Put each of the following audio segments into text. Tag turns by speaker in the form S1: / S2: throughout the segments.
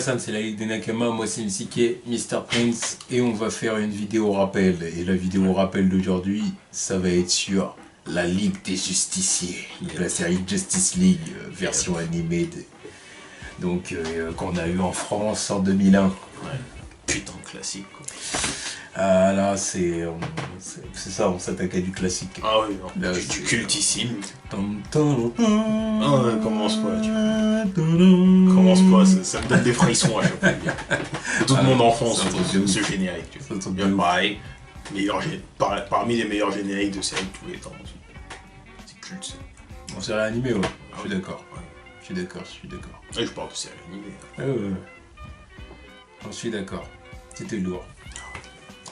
S1: Hassan, c'est la Ligue des Nakama, moi c'est Msike, Mr Prince, et on va faire une vidéo rappel. Et la vidéo rappel d'aujourd'hui, ça va être sur la Ligue des Justiciers, la série Justice League, version animée, donc qu'on a eu en France en 2001.
S2: Ouais. Putain de classique quoi.
S1: Ah là, c'est ça, on s'attaque à du classique.
S2: Ah oui,
S1: là,
S2: du cultissime.
S1: Ah
S2: ouais, commence pas, tu vois. Commence pas, ça me donne des frissons à chaque fois. Toute mon enfance, ce générique. Tu vois. Bien pareil, parmi les meilleurs génériques de série de tous les temps. C'est culte ça.
S1: En série animée, ouais, je suis
S2: oui.
S1: d'accord.
S2: Ouais.
S1: Je suis d'accord.
S2: Et je parle de série animée.
S1: Ouais. J'en suis d'accord. C'était lourd.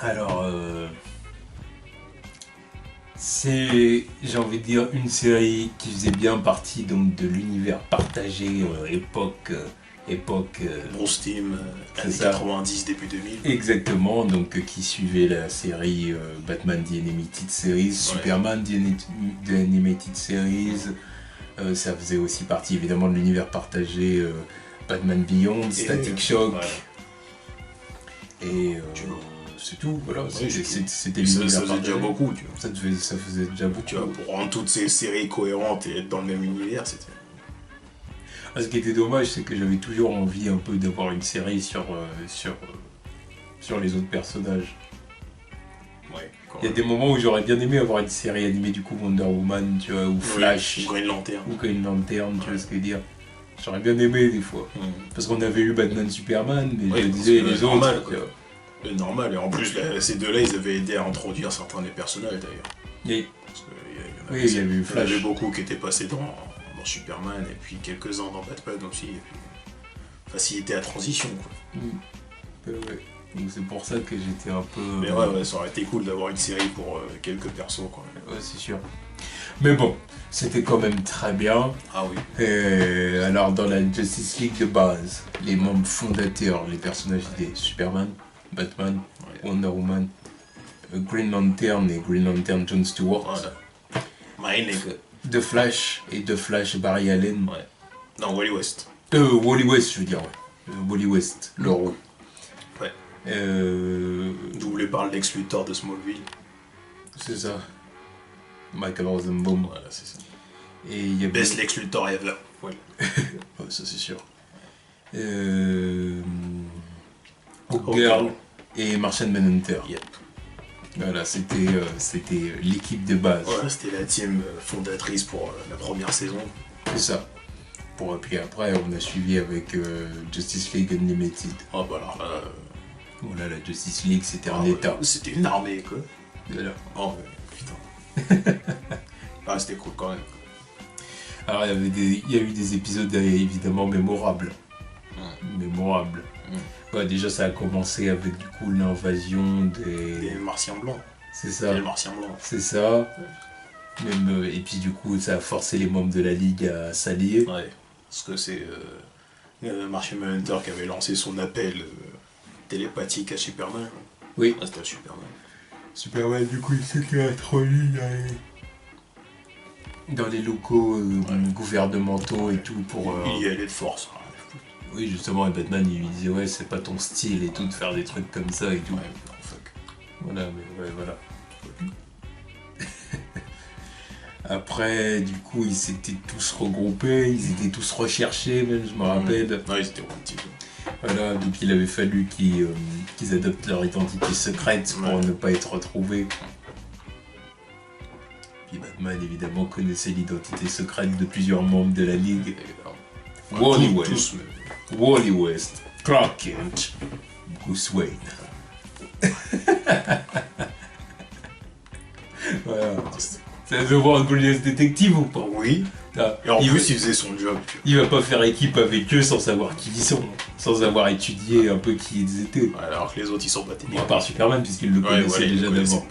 S1: Alors, c'est, j'ai envie de dire, une série qui faisait bien partie donc, de l'univers partagé époque
S2: Bruce Timm, années
S1: ça.
S2: 90, début 2000.
S1: Exactement, donc qui suivait la série Batman The Animated Series, ouais. Superman The Animated Series. Ça faisait aussi partie évidemment de l'univers partagé Batman Beyond, Static Shock. Ouais. Et c'est tout, voilà.
S2: Ouais,
S1: c'était
S2: l'univers ça faisait déjà beaucoup, tu vois.
S1: Ça faisait déjà beaucoup.
S2: Tu vois, pour rendre toutes ces séries cohérentes et être dans le même univers, c'était...
S1: Ce qui était dommage, c'est que j'avais toujours envie un peu d'avoir une série sur les autres personnages.
S2: Ouais.
S1: Il y a des moments où j'aurais bien aimé avoir une série animée du coup Wonder Woman, tu vois, ou Flash,
S2: ou Green Lantern.
S1: Tu vois ce que je veux dire. J'aurais bien aimé des fois. Parce qu'on avait eu Batman Superman, mais je disais les autres.
S2: Normal, normal, et en plus ces deux-là ils avaient aidé à introduire certains des personnages d'ailleurs.
S1: Oui.
S2: Parce
S1: qu'il y avait eu Flash.
S2: Il y avait beaucoup qui étaient passés dans Superman et puis quelques-uns dans Batman aussi. Et puis faciliter la transition quoi.
S1: Ouais. Donc c'est pour ça que j'étais un peu...
S2: Mais ouais, ça aurait été cool d'avoir une série pour quelques persos quoi.
S1: Ouais, c'est sûr. Mais bon, c'était quand même très bien.
S2: Ah oui.
S1: Alors dans la Justice League de base, les membres fondateurs, les personnages étaient Superman, Batman, Wonder Woman, Green Lantern et Green Lantern John Stewart.
S2: Voilà. My nigga.
S1: The Flash et The Flash Barry Allen.
S2: Ouais. Non, Wally West.
S1: Wally West, je veux dire, ouais. Wally West, le rôle.
S2: Ouais. Doublé par Lex Luthor de Smallville.
S1: C'est ça. Michael Rosenbaum.
S2: Voilà, c'est ça.
S1: Et il y a
S2: Best Lex Luthor ever. Ouais.
S1: Ouais, ça c'est sûr. Hawkgirl et Martian Manhunter.
S2: Yep.
S1: Voilà, c'était l'équipe de base.
S2: Voilà, c'était la team fondatrice pour la première saison.
S1: C'est ça. Puis après, on a suivi avec Justice League Unlimited.
S2: Ah bah alors là...
S1: Voilà, la Justice League, c'était un état.
S2: C'était une armée, quoi.
S1: Voilà.
S2: Oh, putain. Ah, c'était cool quand même.
S1: Alors, il y a eu des épisodes évidemment mémorables. Mémorables. Ouais, déjà, ça a commencé avec du coup l'invasion des
S2: Martiens blancs.
S1: C'est ça.
S2: Les Martiens blancs.
S1: C'est ça. Même, et puis du coup, ça a forcé les membres de la Ligue à s'allier.
S2: Ouais. Parce que c'est Martian Manhunter qui avait lancé son appel télépathique à Superman.
S1: Oui.
S2: Ah, c'était à Superman.
S1: Superman, du coup, il s'était introduit dans les locaux gouvernementaux et tout pour...
S2: Il y allait de force.
S1: Oui, justement, et Batman, il lui disait, ouais, c'est pas ton style et tout, de faire des trucs comme ça et tout.
S2: Ouais, non, fuck.
S1: Voilà, mais ouais, voilà. Après, du coup, ils s'étaient tous regroupés, ils étaient tous recherchés, même, je me rappelle.
S2: Ouais, ils étaient gentils.
S1: Voilà, donc il avait fallu qu'ils adoptent leur identité secrète pour ne pas être retrouvés. Puis Batman, évidemment, connaissait l'identité secrète de plusieurs membres de la Ligue. Wally West. Wally West, Clark Kent, Bruce Wayne. Voilà. C'est The World Greatest Detective ou pas?
S2: Oui. Et en plus, il faisait son job.
S1: Il va pas faire équipe avec eux sans savoir qui ils sont, sans avoir étudié un peu qui ils étaient.
S2: Alors que les autres, ils sont pas
S1: Bon, à part Superman, puisqu'il le connaissait déjà d'avant.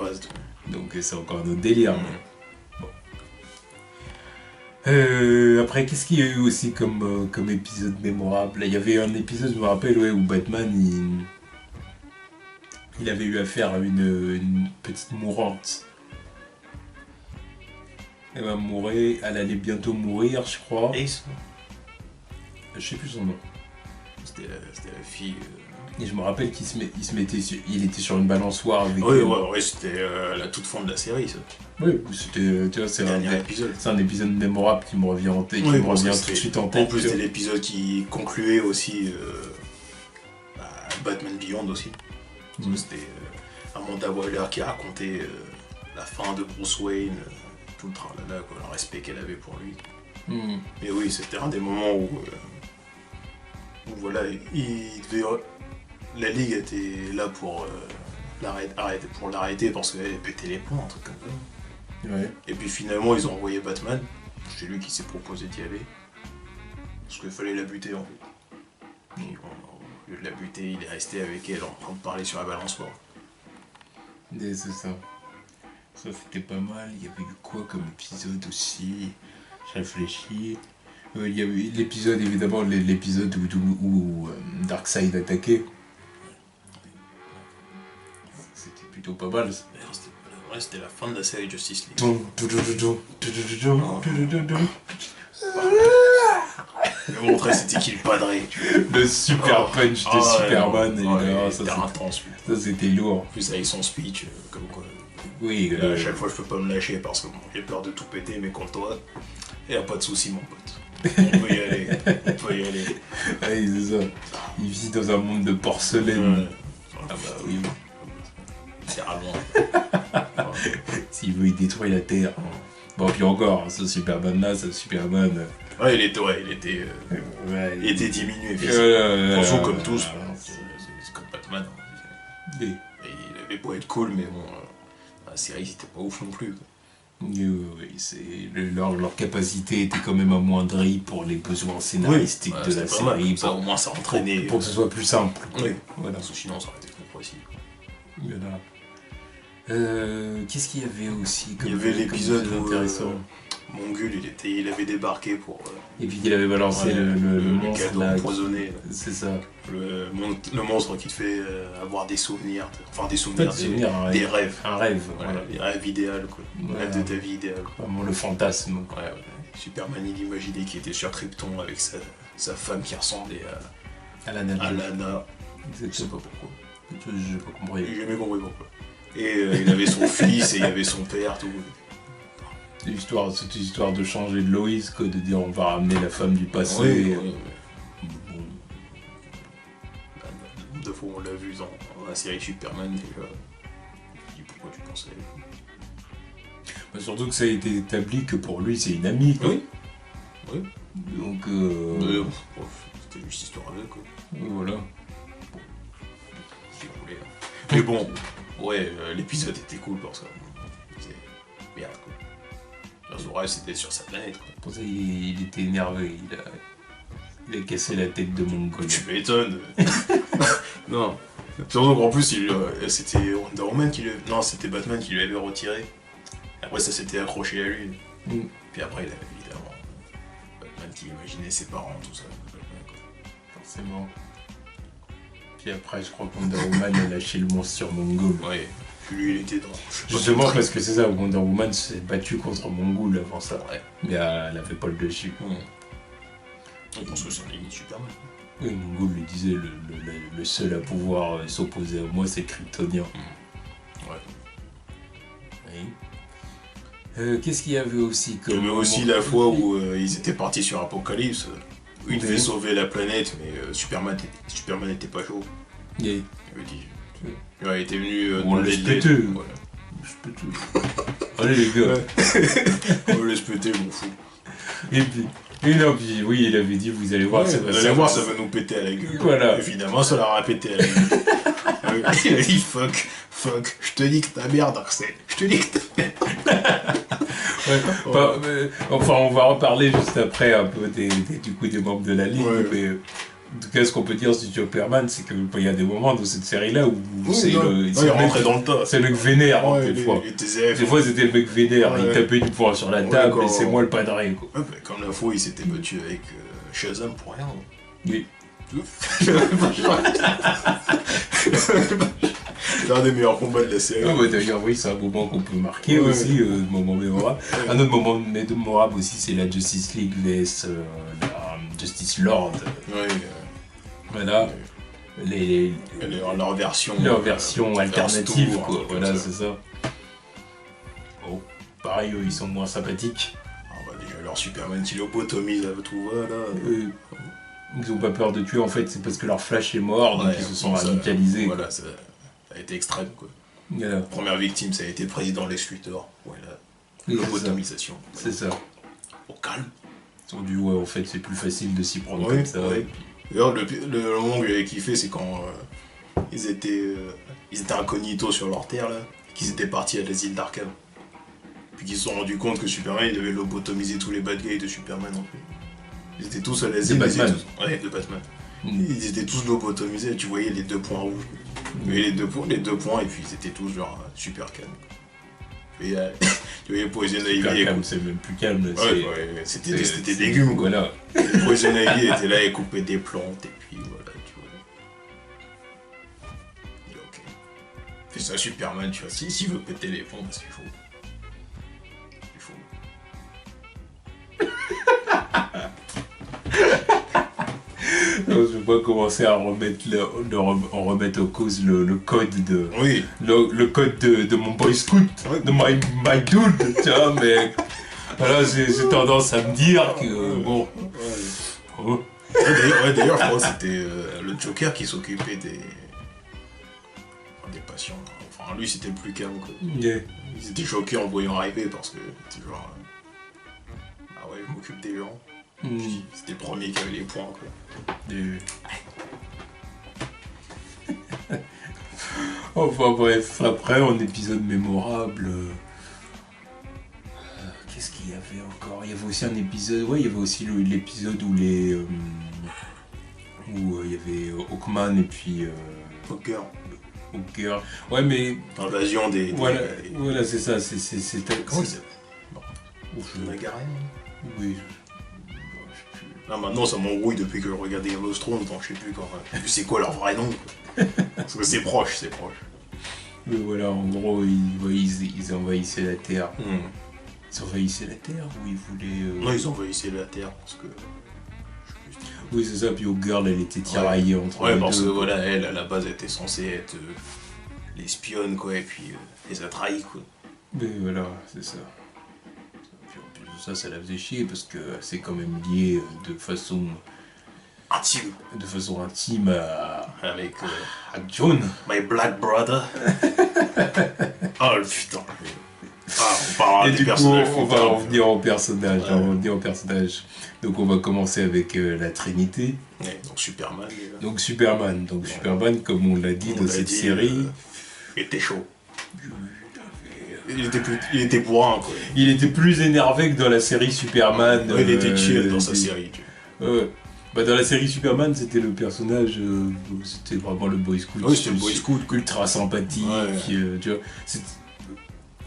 S1: Donc c'est encore un autre délire. Bon. Après, qu'est-ce qu'il y a eu aussi comme épisode mémorable? Il y avait un épisode, je me rappelle, où Batman, il avait eu affaire à une petite mourante. Elle va mourir, elle allait bientôt mourir, je crois.
S2: Ace.
S1: Je sais plus son nom.
S2: C'était la fille.
S1: Et je me rappelle il était sur une balançoire avec.
S2: Ouais, c'était la toute fin de la série, ça.
S1: Oui, c'était, tu vois, c'est un épisode mémorable qui me revient en tête, tout de suite en tête.
S2: En plus, c'était l'épisode qui concluait aussi Batman Beyond aussi. C'était Amanda Waller qui racontait la fin de Bruce Wayne, tout le tralala, quoi, le respect qu'elle avait pour lui. Mais oui, c'était un des moments où voilà, la Ligue était là pour l'arrêter parce qu'elle pétait les plombs, un truc comme ça.
S1: Ouais.
S2: Et puis finalement, ils ont envoyé Batman. C'est lui qui s'est proposé d'y aller. Parce qu'il fallait la buter en fait. Et au lieu de la buter, il est resté avec elle en train de parler sur la balançoire.
S1: C'est ça. Ça c'était pas mal. Il y avait eu quoi comme épisode aussi? Je réfléchis. Il y a eu l'épisode, évidemment, l'épisode où Darkseid attaquait. C'était plutôt pas mal.
S2: C'était la fin de la série Justice League. Le montrer c'était qu'il padrait.
S1: Le super punch de Superman.
S2: C'était intense.
S1: Ça c'était lourd.
S2: En plus avec son speech, comme quoi.
S1: Oui.
S2: À chaque fois je peux pas me lâcher parce que j'ai peur de tout péter, mais contre toi, y a pas de soucis mon pote. On peut y aller.
S1: Oui, c'est ça. Il vit dans un monde de porcelaine.
S2: Ah bah oui. Littéralement.
S1: S'il veut, il détruit la Terre. Bon, puis encore, ce Superman-là,
S2: Ouais, il était diminué. Franchement, comme tous. C'est comme Batman. Et il avait beau être cool, mais bon, la série, c'était pas ouf non plus.
S1: Oui, leur capacité était quand même amoindrie pour les besoins scénaristiques de la série.
S2: Ça, au moins, ça entraînait.
S1: Pour que ce soit plus simple.
S2: Oui, voilà. Sinon, ça aurait été trop précis.
S1: Voilà. Qu'est-ce qu'il y avait aussi
S2: comme il y avait l'épisode intéressant. Mongul, il avait débarqué pour.
S1: Et puis il avait balancé le monstre
S2: cadeau empoisonné.
S1: C'est ça.
S2: Le monstre qui te fait avoir des souvenirs. Enfin, des souvenirs, des rêves.
S1: Un rêve.
S2: Voilà, des rêves idéaux, quoi.
S1: Voilà.
S2: Rêve de ta vie idéale.
S1: Vraiment le fantasme.
S2: Ouais. Superman, il imaginait qu'il était sur Krypton avec sa femme qui ressemblait à Lana. Je sais pas pourquoi.
S1: J'ai pas compris.
S2: J'ai jamais compris pourquoi. Et il avait son fils et il y avait son père, tout.
S1: Cette histoire de changer de Loïs, quoi, de dire on va ramener la femme du passé.
S2: Oui. Deux fois on l'a vu dans la série Superman déjà. Je dis pourquoi tu pensais.
S1: Surtout que ça a été établi que pour lui c'est une amie. Quoi.
S2: Oui.
S1: Donc.
S2: C'était juste histoire avec quoi.
S1: Voilà.
S2: Si vous voulez. Mais bon. Ouais, l'épisode était cool parce que c'est merde quoi. Son rêve c'était sur sa planète quoi.
S1: Pour ça il était énervé, il a cassé la tête de mon gars.
S2: Tu m'étonnes. Non. Surtout qu'en plus c'était Wonder Woman qui lui... Non, c'était Batman qui lui avait retiré. Après ça s'était accroché à lui. Puis après il avait évidemment Batman qui imaginait ses parents, tout ça.
S1: Forcément. Puis après, je crois que Wonder Woman a lâché le monstre sur Mongul.
S2: Ouais, puis lui il était dans.
S1: Justement parce que c'est ça, Wonder Woman s'est battue contre Mongul avant ça.
S2: Ouais.
S1: Mais elle avait pas le dessus.
S2: Je pense que c'est un limite Superman.
S1: Oui, Mongul lui disait le seul à pouvoir s'opposer à moi, c'est Kryptonien.
S2: Ouais.
S1: Oui. Qu'est-ce qu'il y avait aussi comme.
S2: Il y avait aussi la fois où ils étaient partis sur Apocalypse. Où il devait sauver la planète, mais Superman n'était pas chaud.
S1: Il
S2: avait dit. Il était venu.
S1: On laisse péter. Voilà. Allez les gars.
S2: On laisse péter, mon fou.
S1: Et puis, oui, il avait dit, vous allez voir,
S2: ça va nous péter à la gueule.
S1: Voilà.
S2: Évidemment, ça leur a pété à la gueule. Il a dit, fuck, je te dis que ta merde, Darkseid. Je te dis que ta merde.
S1: Enfin, on va reparler juste après un peu des membres de la Ligue, mais en tout cas, ce qu'on peut dire sur Superman, c'est qu'il y a des moments dans cette série-là où
S2: il rentrait dans le tas.
S1: C'est le mec vénère, des fois. Des fois, c'était le mec vénère, il tapait du poing sur la table, et c'est moi le padré, quoi.
S2: Comme la fois, il s'était battu avec Shazam pour rien.
S1: Oui.
S2: C'est un des meilleurs combats de la série.
S1: D'ailleurs, oui, c'est un moment qu'on peut marquer aussi, moment mémorable. Un autre moment mémorable aussi, c'est la Justice League vs la Justice Lord. Voilà.
S2: Leur version
S1: alternative,
S2: tour,
S1: quoi. Voilà, c'est ça. Bon, pareil, eux, ils sont moins sympathiques.
S2: Ah bah déjà, leur Superman qui lobotomise à tout va, là.
S1: Ils ont pas peur de tuer, en fait, c'est parce que leur Flash est mort, donc ils se sont radicalisés.
S2: Voilà, ça a été extrême, quoi. La première victime, ça a été le président Lex Luthor. Voilà. Lobotomisation.
S1: C'est ça.
S2: Au calme.
S1: Ils ont dit, ouais, en fait, c'est plus facile de s'y prendre comme ça.
S2: Ouais. D'ailleurs, le moment que j'avais kiffé, c'est quand ils étaient incognito sur leur terre, là, qu'ils étaient partis à l'asile d'Arkham. Puis qu'ils se sont rendus compte que Superman, il devait lobotomiser tous les bad guys de Superman, en fait. Ils étaient tous à l'asile.
S1: De Batman.
S2: De Batman. Ils étaient tous lobotomisés, tu voyais les 2 points rouges. Tu voyais les deux points, et puis ils étaient tous genre super calmes. Et tu voyais Poison Ivy.
S1: C'est même plus calme.
S2: C'était des légumes, quoi.
S1: Voilà.
S2: Poison Ivy était là et coupait des plantes, et puis voilà, tu vois. Et ok. Fais ça, Superman, tu vois. S'il veut péter les plombs, parce qu'il faut.
S1: Non, je vais pas commencer à remettre en cause le code de le code de mon boy scout, de my dude, tu vois, mais voilà, j'ai tendance à me dire que bon.
S2: D'ailleurs, je crois que c'était le Joker qui s'occupait des patients. Enfin, lui, c'était le plus calme, quoi. Ils étaient choqués en le voyant arriver parce que c'était genre. Ah ouais, je m'occupe des gens. C'était le premier qui avait les points, quoi.
S1: Enfin bref, après en épisode mémorable, qu'est-ce qu'il y avait encore? Il y avait aussi un épisode, il y avait aussi l'épisode où il y avait Hawkman et puis
S2: Hawker.
S1: Ouais, mais
S2: l'invasion des.
S1: Voilà, c'est ça, c'était.
S2: Comment il s'appelle? Nagaren.
S1: Oui.
S2: Là maintenant ça m'embrouille depuis que je regardais Game of Thrones, je sais plus quand. C'est quoi leur vrai nom, quoi. Parce que c'est proche.
S1: Mais voilà, en gros, ils envahissaient la Terre. Ils envahissaient la Terre ou ils voulaient.
S2: Non, ils envahissaient la Terre parce que.
S1: Oui, c'est ça, puis Girl, elle était tiraillée entre les deux. Ouais, parce
S2: que voilà, elle, à la base, était censée être l'espionne, quoi, et puis elle les a trahis, quoi.
S1: Mais voilà, c'est ça. Ça la faisait chier parce que c'est quand même lié de façon intime
S2: avec
S1: John.
S2: My black brother. Oh putain. On parlera des personnages.
S1: On va revenir au personnage. Donc on va commencer avec la Trinité.
S2: Donc Superman.
S1: Superman, comme on l'a dit dans cette série,
S2: était chaud. Il était bourrin, quoi.
S1: Il était plus énervé que dans la série Superman.
S2: Il était chill dans sa série.
S1: Dans la série Superman, c'était le personnage, c'était vraiment le boy scout.
S2: Oui, c'était le boy scout.
S1: Ultra sympathique, tu vois.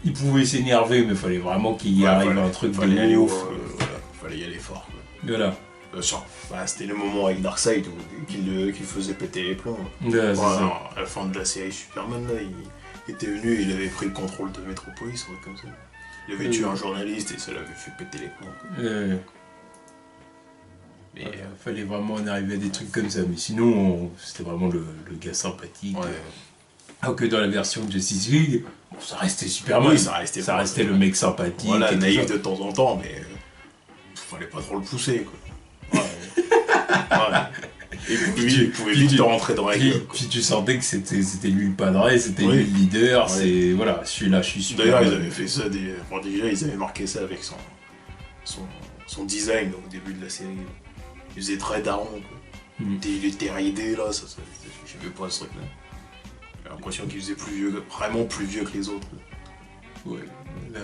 S1: Il pouvait s'énerver, mais il fallait vraiment qu'il y arrive un truc de ouf.
S2: Fallait y aller fort, quoi.
S1: Voilà.
S2: C'était le moment avec Darkseid qu'il faisait péter les plombs.
S1: À
S2: la fin de la série Superman, là, il était venu, il avait pris le contrôle de Metropolis, comme ça. Il avait tué un journaliste et ça l'avait fait péter les plombs.
S1: Mais fallait vraiment en arriver à des trucs comme ça. Mais sinon, c'était vraiment le gars sympathique. Alors que dans la version de Justice League, ça restait Superman.
S2: Oui, ça restait
S1: le mec sympathique.
S2: Voilà, naïf de temps en temps, mais fallait pas trop le pousser, quoi. Et puis il pouvait vite te rentrer dans la gueule.
S1: Puis tu sentais que c'était lui le padré, c'était lui le leader, c'est voilà, je suis super.
S2: D'ailleurs, ils avaient fait ça, déjà ils avaient marqué ça avec son design au début de la série. Il faisait très daron, quoi. Il était ridé là, je savais pas ce truc là. J'ai l'impression qu'il faisait vraiment plus vieux que les autres.
S1: Ouais, là,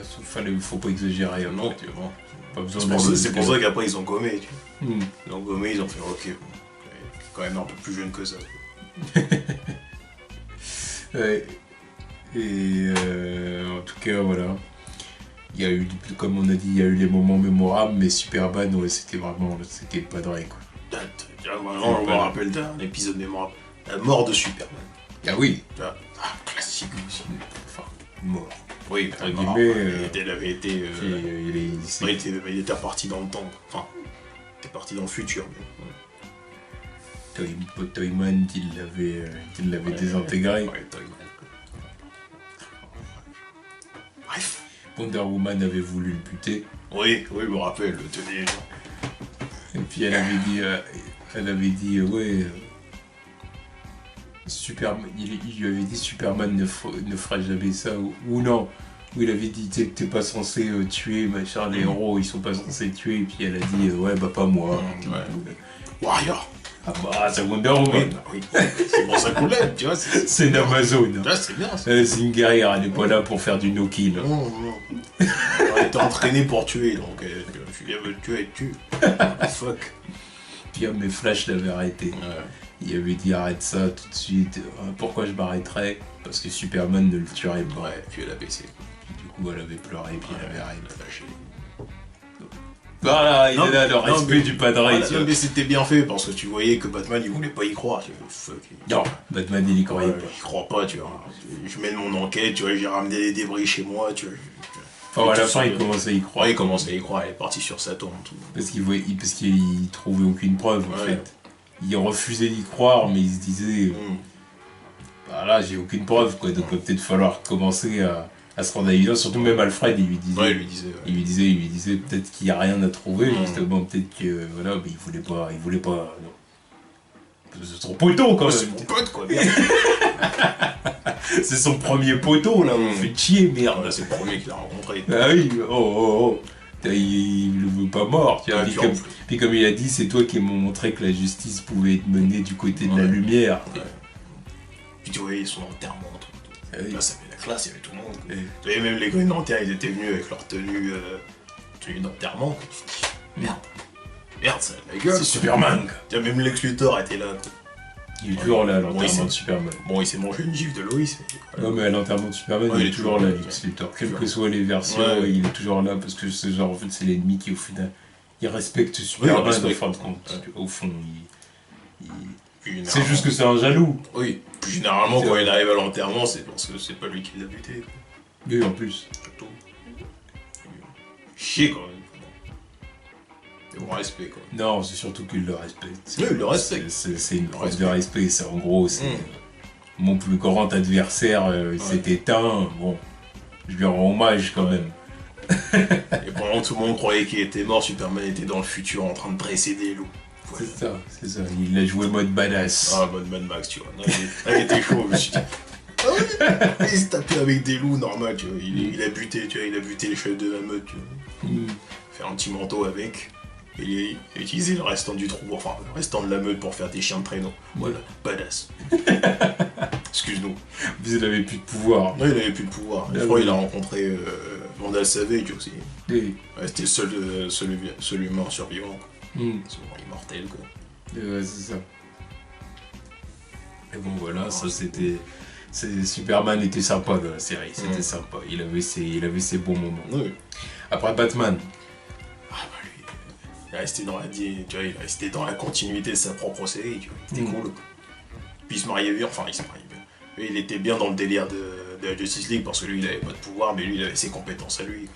S1: faut pas exagérer.
S2: Non, tu vois.
S1: Pas besoin
S2: c'est pour ça qu'après ils ont gommé, tu vois. Ils ont gommé, ils ont fait ok. Quand même un peu plus jeune que ça.
S1: Ouais. Et en tout cas, voilà. Il y a eu, comme on a dit, il y a eu les moments mémorables, mais Superman, c'était le padré, quoi.
S2: On me rappelle d'un épisode mémorable. La mort de Superman.
S1: Ah oui.
S2: Classique aussi.
S1: Enfin, mort.
S2: Oui,
S1: entre guillemets.
S2: Il avait été. Il était reparti dans le temps. Enfin, il était parti dans le futur. Mais,
S1: Toyman qui l'avait désintégré.
S2: Ouais, Toyman. Bref.
S1: Wonder Woman avait voulu le buter.
S2: Oui, je me rappelle, tenez.
S1: Et puis elle avait dit ouais. Il lui avait dit Superman ne fera jamais ça ou non. Où il avait dit t'es pas censé tuer machin, les héros ils sont pas censés tuer, et puis elle a dit ouais bah pas moi.
S2: Warrior.
S1: Ah bah c'est Wonder Woman.
S2: Oui. C'est pour ça qu'on l'aime, tu vois.
S1: C'est une Amazon.
S2: Là, c'est bien.
S1: C'est une guerrière, elle est pas là pour faire du no-kill.
S2: Non. Elle était entraînée pour tuer, donc tu viens me tuer, elle tue. Fuck.
S1: Puis mais Flash l'avait arrêté.
S2: Ouais.
S1: Il avait dit arrête ça tout de suite. Pourquoi je m'arrêterais? Parce que Superman ne le tuerait pas.
S2: Ouais, puis elle a baissé.
S1: Puis du coup elle avait pleuré, puis elle avait arrêté.
S2: Lâché.
S1: Voilà, il est là, le respect du padre.
S2: Mais c'était bien fait, parce que tu voyais que Batman il voulait pas y croire. Fuck.
S1: Non, Batman il y croyait pas.
S2: Il croit pas, tu vois. Je mène mon enquête, tu vois, j'ai ramené des débris chez moi, tu vois.
S1: Enfin, à la fin, il commençait à y croire.
S2: Ouais, il commençait à y croire, il est parti sur Saturne. Tout.
S1: Parce qu'il trouvait aucune preuve, en fait. Il refusait d'y croire, mais il se disait... Bah là, j'ai aucune preuve, quoi. Donc, il va peut-être falloir commencer à se rendre à l'évidence. Surtout même Alfred, il lui disait...
S2: Ouais,
S1: il lui disait peut-être qu'il n'y a rien à trouver, justement. Peut-être que, voilà, mais il voulait pas... Non. C'est son poteau, quand même.
S2: C'est mon pote, quoi, merde.
S1: C'est son premier poteau, là. On fait chier, merde.
S2: Là, c'est le premier qu'il a rencontré.
S1: Ah oui, oh. Il le veut pas mort, tu vois. Puis comme il a dit, c'est toi qui m'as montré que la justice pouvait être menée du côté de la lumière.
S2: Ouais. Puis tu voyais son enterrement, tout.
S1: Ah oui.
S2: Là, ça avait la classe, il y avait tout le monde. Tu voyais même les Green Lanterns, ils étaient venus avec leur tenue d'enterrement. Merde, ça a la gueule.
S1: C'est Superman.
S2: Tu vois, même Lex Luthor était là.
S1: Il est toujours là à l'enterrement de Superman.
S2: Bon, il s'est mangé une gifle de Lois. Mais...
S1: Non, mais à l'enterrement de Superman, il est toujours là, Lex Luthor. Quelles que soient les versions, il est toujours là parce que c'est genre, en fait, c'est l'ennemi qui, au final, il respecte Superman, en fin de compte. Au fond, c'est juste que c'est un jaloux.
S2: Oui, puis généralement, quand il arrive à l'enterrement, c'est parce que c'est pas lui qui l'a buté.
S1: Oui, en plus.
S2: Chier, quand même. Bon respect, quoi.
S1: Non, c'est surtout qu'il le respecte.
S2: Oui, il le respecte.
S1: C'est une preuve de respect, ça. En gros, c'est mon plus grand adversaire s'est éteint. Bon, je lui rends hommage quand même.
S2: Et pendant que tout le monde croyait qu'il était mort, Superman était dans le futur en train de dresser des loups.
S1: Ouais. C'est ça. Il a joué mode badass.
S2: Ah, mode Mad Max, tu vois. Non, il était chaud, je me suis dit. Ah oui, il se tapait avec des loups, normal, tu vois. Il a buté, tu vois, il a buté les chefs de la meute, tu vois. Faire un petit manteau avec. Et il a utilisé le restant du trou, enfin le restant de la meute pour faire des chiens de traîneau. Voilà, badass. Excuse-nous.
S1: Mais il avait plus de pouvoir.
S2: Non, il avait plus de pouvoir. Je crois qu'il a rencontré Vandal Savage aussi.
S1: Oui.
S2: Ouais, c'était le seul humain survivant. Souvent immortel, quoi.
S1: Ouais, c'est ça. Et bon, voilà, ça c'était... Superman était sympa dans la série, c'était sympa. Il avait ses bons moments.
S2: Oui.
S1: Après Batman.
S2: Il restait dans la continuité de sa propre série, tu vois. C'était cool. Puis il se mariait bien, Lui, il était bien dans le délire de la Justice League parce que lui, il avait pas de pouvoir, mais lui, il avait ses compétences à lui.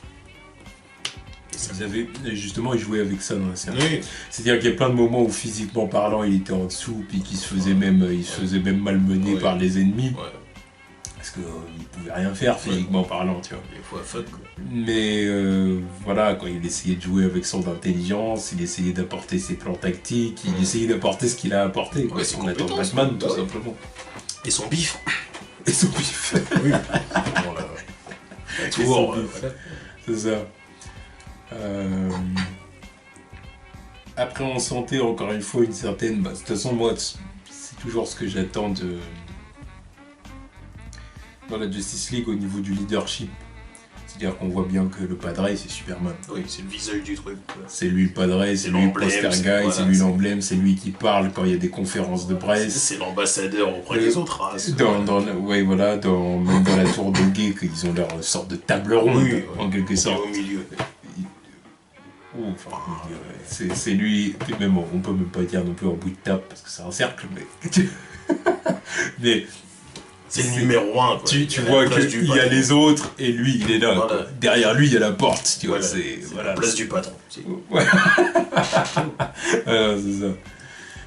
S1: Justement, il jouait avec ça dans la série.
S2: Oui.
S1: C'est-à-dire qu'il y a plein de moments où physiquement parlant, il était en dessous, puis qu'il se faisait même malmener par les ennemis. Ouais. Parce qu'il pouvait rien faire physiquement parlant, tu vois.
S2: Des fois, fuck, quoi.
S1: Mais voilà, quand il essayait de jouer avec son intelligence, il essayait d'apporter ses plans tactiques, il essayait d'apporter ce qu'il a apporté.
S2: Ouais, c'est
S1: attend Batman, tout simplement.
S2: Et son bif.
S1: Et son bif.
S2: Oui. La tour,
S1: c'est ça. Après, on sentait encore une fois une certaine... de toute façon, moi, c'est toujours ce que j'attends dans la Justice League au niveau du leadership. C'est-à-dire qu'on voit bien que le padre, c'est Superman.
S2: Oui, c'est le visage du truc. Quoi.
S1: C'est lui le padre, c'est lui le poster guy, c'est lui l'emblème, c'est lui qui parle quand il y a des conférences de presse.
S2: C'est l'ambassadeur auprès des autres races.
S1: Même dans la tour de Guet, qu'ils ont leur sorte de table ronde, en quelque sorte.
S2: Au milieu.
S1: C'est lui, même on peut même pas dire non plus en bout de table, parce que c'est un cercle, mais
S2: c'est le numéro 1.
S1: Tu vois qu'il y a les autres et lui il est là. Voilà. Derrière lui il y a la porte. Tu vois, c'est
S2: la place du patron.
S1: Ouais. Alors, c'est ça.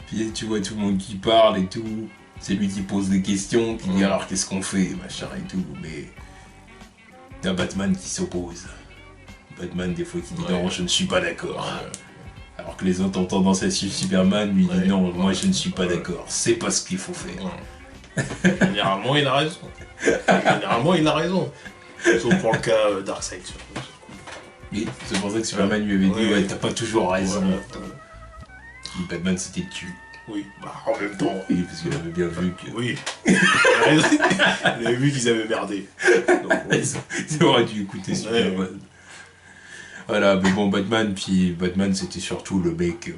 S1: Puis tu vois tout le monde qui parle et tout. C'est lui qui pose des questions, qui dit alors qu'est-ce qu'on fait, machin et tout. Mais t'as Batman qui s'oppose. Batman des fois qui dit non, je ne suis pas d'accord. Alors que les autres ont tendance à suivre Superman, lui dit non, moi je ne suis pas d'accord. C'est pas ce qu'il faut faire.
S2: Généralement il a raison. Sauf pour le cas Darkseid.
S1: Oui, c'est pour ça que Superman lui avait dit ouais, t'as pas toujours raison. Batman c'était le cul.
S2: Oui, bah en même temps.
S1: Oui, parce qu'il avait bien vu que.
S2: Oui. Il avait vu qu'ils avaient merdé. Donc,
S1: ils auraient dû écouter Superman. Voilà, mais bon, Batman c'était surtout le mec.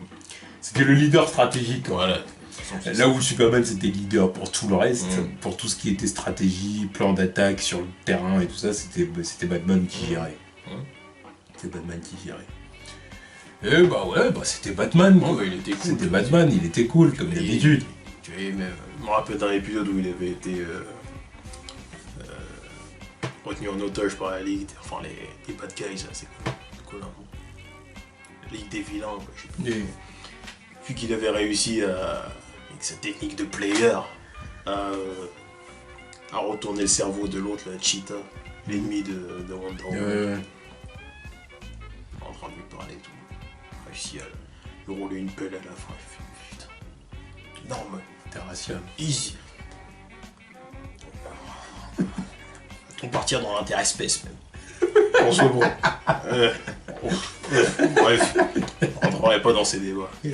S1: C'était le leader stratégique.
S2: Voilà.
S1: Là où Superman c'était leader pour tout le reste, pour tout ce qui était stratégie, plan d'attaque sur le terrain et tout ça, c'était Batman qui gérait. C'était Batman qui gérait. Et bah ouais, c'était Batman.
S2: Il était cool.
S1: C'était Batman, il était cool comme d'habitude.
S2: Je me rappelle d'un épisode où il avait été retenu en otage par la Ligue, enfin les bad guys, c'est quoi là, la Ligue des vilains, quoi, je sais plus. Vu qu'il avait réussi avec sa technique de player à retourner le cerveau de l'autre, la Cheetah, l'ennemi de Wonder Woman. En train de lui parler et tout. Réussi à lui rouler une pelle à la fin. Putain. Énorme.
S1: Interracial.
S2: Easy. On partir dans l'interespèce même. On se bon. Bref, on rentrerait pas dans ces débats.
S1: Oui,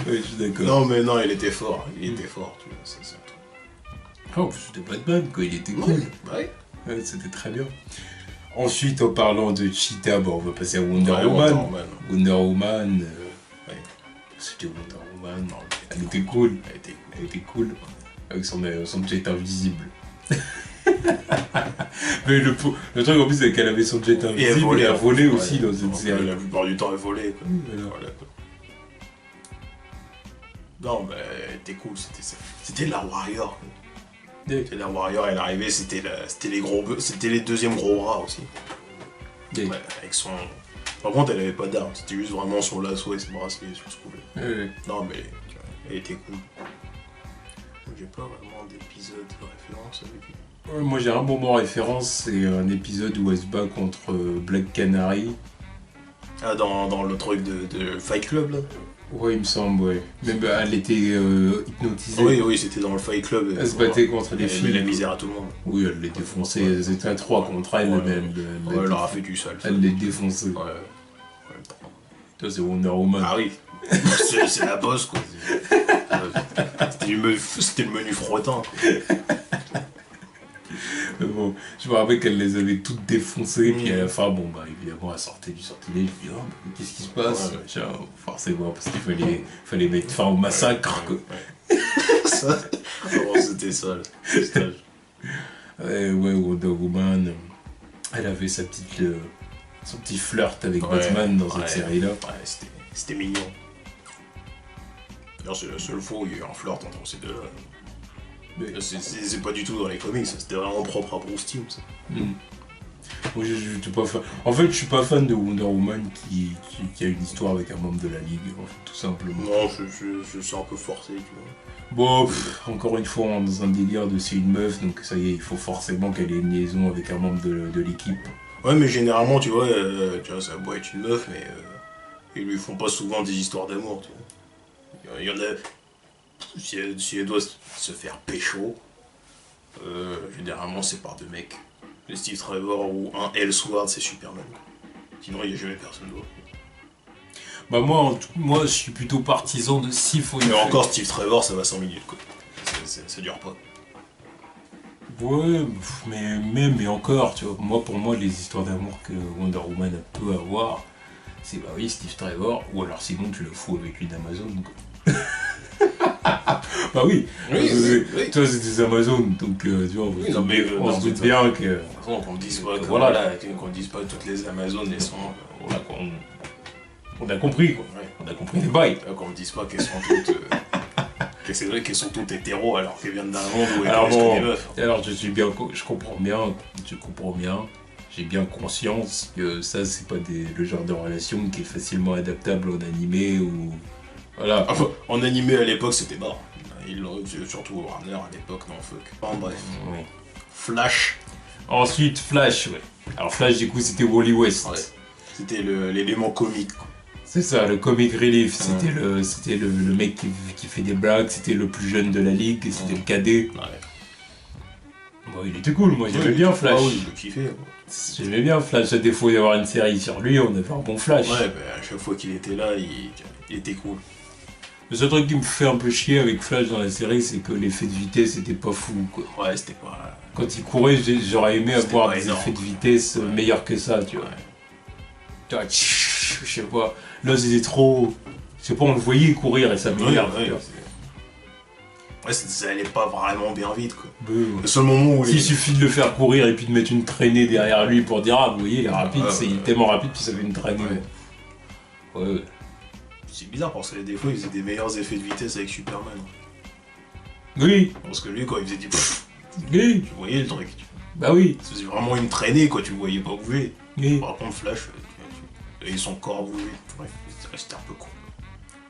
S1: je suis d'accord.
S2: Non mais non, il était fort. Tu vois, c'est ça.
S1: Oh, c'était Batman quoi, il était cool.
S2: Ouais.
S1: C'était très bien. Ensuite, en parlant de Cheetah, on va passer à Wonder Woman. Wonder Woman, c'était Wonder Woman. Elle était cool. Elle était cool. Avec son jet invisible. Mais le truc en plus, c'est qu'elle avait son jet invisible et elle volait aussi dans une série.
S2: La plupart du temps, elle volait. Quoi. Voilà, quoi. Non, mais elle était cool. C'était la Warrior. C'était la Warrior, elle arrivait, c'était les deuxièmes gros bras aussi. Ouais, avec son. Par contre, elle avait pas d'arme, c'était juste vraiment son lasso et ses bracelets sur ce coup-là. Non, mais elle était cool. J'ai pas vraiment d'épisode de référence avec lui.
S1: Moi, j'ai un moment référence, c'est un épisode où elle se bat contre Black Canary.
S2: Ah, dans le truc de Fight Club là.
S1: Ouais, il me semble, ouais. Même elle était hypnotisée.
S2: Oui, c'était dans le Fight Club.
S1: Elle se battait contre des filles.
S2: Elle met la misère à tout le monde.
S1: Oui, elle les défonçait. Elles étaient à 3 contre elle, mais
S2: elle leur a fait du sale.
S1: Elle les défonçait.
S2: Ouais.
S1: Toi, c'est Wonder Woman.
S2: Ah oui. c'est la boss, quoi. C'était le menu frottant.
S1: Mais bon, je me rappelle qu'elle les avait toutes défoncées, puis à la fin, bon, bah évidemment, elle sortait du sortilège, je dis, oh, mais qu'est-ce qui se passe? Forcément, parce qu'il fallait mettre fin au massacre, quoi.
S2: C'était ça, le stage.
S1: Ouais, Wonder Woman, elle avait son petit flirt avec Batman dans cette série-là.
S2: Ouais, c'était mignon. D'ailleurs, c'est la seule fois où il y a eu un flirt entre ces deux-là. C'est pas du tout dans les comics, c'était vraiment propre à Bruce Timm.
S1: Moi, je pas fan. En fait, je suis pas fan de Wonder Woman qui a une histoire avec un membre de la Ligue, en fait, tout simplement.
S2: Non, je suis un peu forcé, tu vois.
S1: Bon, encore une fois, on est dans un délire de c'est une meuf, donc ça y est, il faut forcément qu'elle ait une liaison avec un membre de l'équipe.
S2: Ouais, mais généralement, tu vois, ça doit être une meuf, mais ils lui font pas souvent des histoires d'amour, tu vois. Il y en a. Si elle doit se faire pécho, généralement c'est par deux mecs. Le Steve Trevor ou un Elseworld, c'est Superman. Sinon il n'y a jamais personne d'autre.
S1: Bah moi je suis plutôt partisan de s'il faut...
S2: Mais encore Steve Trevor, ça va 100 minutes quoi. Ça dure pas.
S1: Ouais, mais encore, tu vois, pour moi les histoires d'amour que Wonder Woman peut avoir, c'est bah oui Steve Trevor, ou alors sinon tu le fous avec une Amazon quoi. Bah oui, toi c'est des Amazones, donc tu vois, on se doute bien que...
S2: Qu'on ne dise pas que voilà, qu'on dise pas que toutes les Amazones elles sont...
S1: On a compris quoi, on a compris les bails.
S2: Qu'on ne dise pas qu'elles sont toutes... que c'est vrai qu'elles sont toutes hétéros alors qu'elles viennent d'un monde où elles
S1: alors
S2: connaissent que des meufs.
S1: Alors je comprends bien, j'ai bien conscience que ça c'est pas le genre de relation qui est facilement adaptable en animé ou Voilà.
S2: Enfin, en animé à l'époque, c'était mort. Ils l'ont surtout Warner à l'époque, non, fuck. Enfin, bref.
S1: Ouais.
S2: Flash.
S1: Ensuite, Flash, ouais. Alors Flash, du coup, c'était Wally West.
S2: Ouais. C'était l'élément comique, quoi.
S1: C'est ça, le comic relief. C'était le mec qui fait des blagues, c'était le plus jeune de la ligue, c'était le cadet.
S2: Ouais.
S1: Bon, il était cool, moi j'aimais bien Flash.
S2: Ah oui, je le kiffais.
S1: J'aimais bien Flash, à défaut d'avoir une série sur lui, on avait un bon Flash.
S2: Ouais, bah, à chaque fois qu'il était là, il était cool.
S1: Le seul truc qui me fait un peu chier avec Flash dans la série, c'est que l'effet de vitesse était pas fou, quoi.
S2: Ouais, c'était pas...
S1: Quand il courait, j'aurais aimé avoir des
S2: énorme.
S1: effets de vitesse meilleurs que ça, tu vois. Tu vois, je sais pas. Là, c'était trop... Je sais pas, on le voyait courir et ça m'énerve.
S2: Ouais, ça allait pas vraiment bien vite, quoi.
S1: Le
S2: seul moment où...
S1: S'il suffit de le faire courir et puis de mettre une traînée derrière lui pour dire « Ah, vous voyez, il est rapide, il est tellement rapide puis ça fait une traînée. » Ouais.
S2: C'est bizarre parce que des fois, il faisait des meilleurs effets de vitesse avec Superman.
S1: Oui.
S2: Parce que lui, quand il faisait du...
S1: Oui.
S2: Tu voyais le truc.
S1: Bah oui.
S2: C'était vraiment une traînée, quoi, tu le voyais pas bouger.
S1: Oui.
S2: Par contre, Flash, et son corps bougeait. Ouais, c'était un peu cool.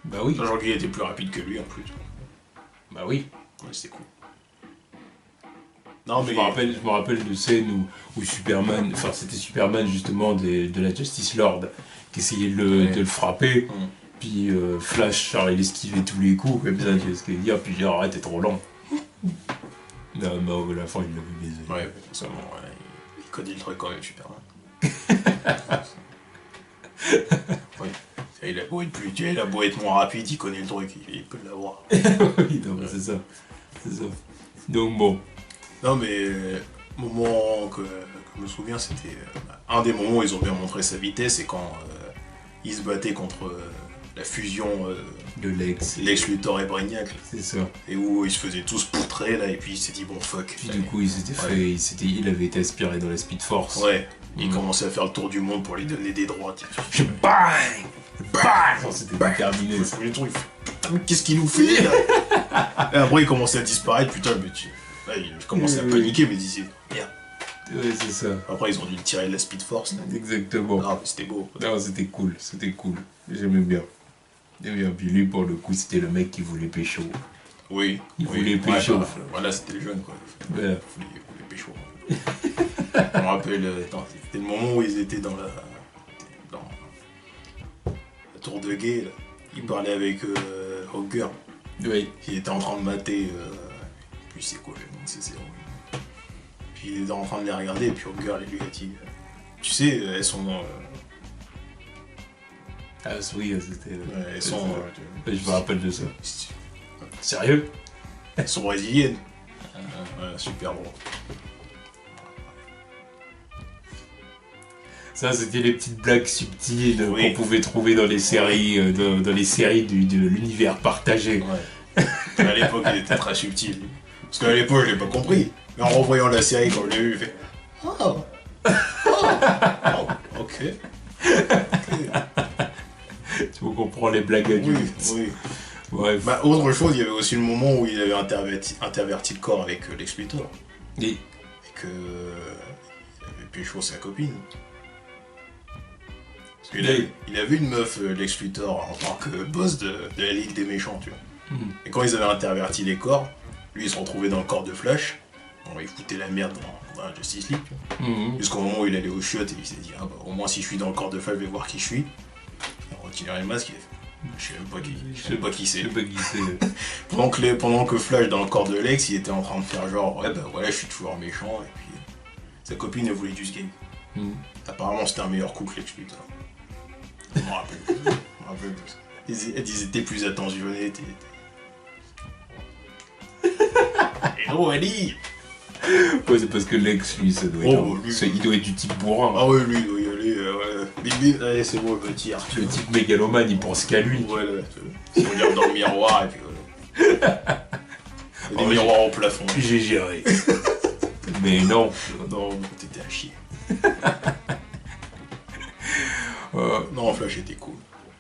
S1: Bah oui.
S2: Sachant qu'il était plus rapide que lui en plus.
S1: Bah oui.
S2: Ouais, c'était cool. Non, mais...
S1: Je me rappelle de scène où Superman, enfin c'était Superman justement de la Justice Lord qui essayait de le frapper. Puis Flash, genre, il esquivait tous les coups, comme ça, tu vois ce qu'il dit, puis genre, arrête, t'es trop lent. Non, mais à la fin, il l'avait baisé.
S2: Ouais, seulement, il connaît le truc quand même, Superman. Oui. Il a beau être plus tué, il a beau être moins rapide, il connaît le truc, il peut l'avoir.
S1: Oui, non, mais c'est ça. Donc bon.
S2: Non, mais moment que je me souviens, c'était un des moments où ils ont bien montré sa vitesse, c'est quand il se battait contre la fusion
S1: de Lex
S2: Luthor et Brainiac.
S1: C'est ça.
S2: Et où ils se faisaient tous poutrer là, et puis il s'est dit bon fuck.
S1: Puis du coup, il avait été aspiré dans la Speed Force.
S2: Ouais. Il commençait à faire le tour du monde pour lui donner des droits.
S1: Je bang. C'était déterminé.
S2: Putain, mais qu'est-ce qu'il nous fait là? Et après il commençait à disparaître, putain, mais là, il commençait à paniquer, mais il disait merde.
S1: Ouais, c'est ça.
S2: Après ils ont dû le tirer de la Speed Force. Là.
S1: Exactement.
S2: Ah, mais c'était beau.
S1: Non, c'était cool. J'aimais bien. Puis lui, pour le coup, c'était le mec qui voulait pécho.
S2: Oui.
S1: Il voulait pécho.
S2: Voilà, c'était le jeune quoi.
S1: Voilà.
S2: Il voulait pécho. Je me rappelle, c'était le moment où ils étaient dans la tour de guet. Là. Ils parlaient avec Hawker.
S1: Oui.
S2: Il était en train de mater. Puis c'est quoi le nom de ces séries. Puis il était en train de les regarder, et puis Hawker lui a dit tu sais, elles sont.
S1: Ah oui, c'était.
S2: Elles sont.
S1: Je me rappelle de ça. Sérieux?
S2: Elles sont brésiliennes. Super bon.
S1: Ça, c'était les petites blagues subtiles qu'on pouvait trouver dans les séries, dans les séries de l'univers partagé.
S2: Ouais. À l'époque, il était très subtil. Parce qu'à l'époque, je l'ai pas compris. Mais en revoyant la série, quand je l'ai vu, il fait oh, ok.
S1: Tu vois qu'on prend les blagues adultes.
S2: Oui.
S1: Bref.
S2: Bah, autre chose, il y avait aussi le moment où il avait interverti le corps avec Lex Luthor.
S1: Et
S2: que il avait pécho sa copine. Parce qu'il avait une meuf, Lex Luthor, en tant que boss de la Ligue des Méchants, tu vois. Et quand ils avaient interverti les corps, lui il se retrouvait dans le corps de Flash. Bon, il foutait la merde dans la Justice League, tu vois. Jusqu'au moment où il allait au chiottes et il s'est dit ah bah au moins si je suis dans le corps de Flash, je vais voir qui je suis. Il a retiré le masque, il a fait je sais même pas qui c'est. Pendant que Flash dans le corps de Lex, il était en train de faire genre ouais bah voilà je suis toujours méchant et puis sa copine elle voulait du game. Apparemment c'était un meilleur coup que Lex Luthor. Je me rappelle de ça. Ils étaient plus attentionnés. Et oh Ali.
S1: Ouais, c'est parce que Lex, lui, ça doit être. Il doit être du type bourrin.
S2: Ah ouais, lui, il doit y aller. Allez, c'est bon, je me tire.
S1: Le type mégalomane, il pense qu'à lui.
S2: Ouais, il regarde dans le miroir et puis voilà. Il y a des miroirs au plafond.
S1: J'ai géré. Mais non.
S2: Non, t'étais à chier. Non, Flash était cool.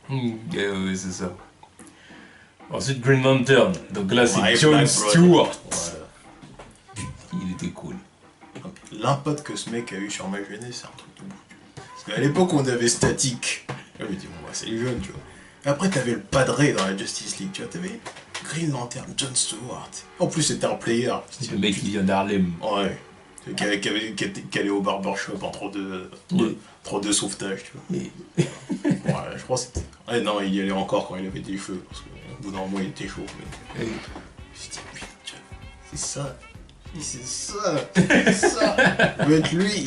S1: Ouais, c'est ça. Ensuite, Green Lantern. Donc là, c'est John Stewart.
S2: Ouais.
S1: Il était cool.
S2: L'impact que ce mec a eu sur ma jeunesse, c'est un truc de ouf. Parce qu'à l'époque, on avait Static. Là, je me dis, bon, bah, c'est les jeunes, tu vois. Après, t'avais le Padre dans la Justice League, tu vois, t'avais Green Lantern, John Stewart. En plus, c'était un player.
S1: C'est le mec qui vient d'Harlem.
S2: Ouais. Qui allait au barbershop entre deux sauvetages, tu vois. Ouais, je crois que c'était... Ouais, non, il y allait encore quand il avait des cheveux, parce qu'au bout d'un moment, il était chaud. Mais... Je me suis dit, putain, tu vois, c'est ça. Je veux être lui.